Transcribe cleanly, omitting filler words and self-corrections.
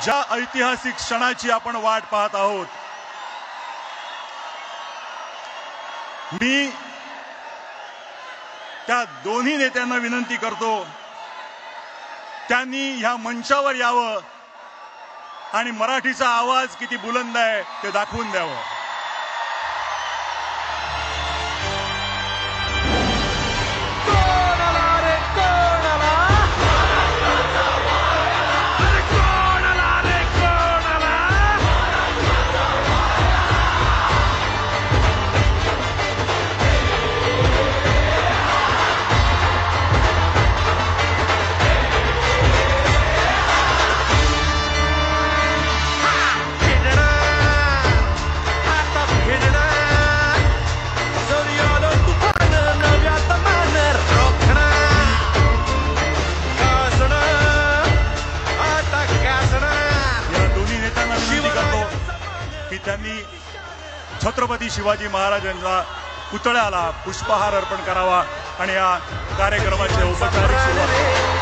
ज्या ऐतिहासिक क्षणाची आपण वाट पाहत आहोत, मी त्या दोन्ही नेत्यांना विनंती करतो, त्यांनी ह्या मंचावर यावं आणि मराठीचा आवाज किती बुलंद आहे ते दाखवून द्यावं. की त्यांनी छत्रपती शिवाजी महाराजांच्या पुतळ्याला पुष्पहार अर्पण करावा आणि या कार्यक्रमाचे औपचारिक सुरुवात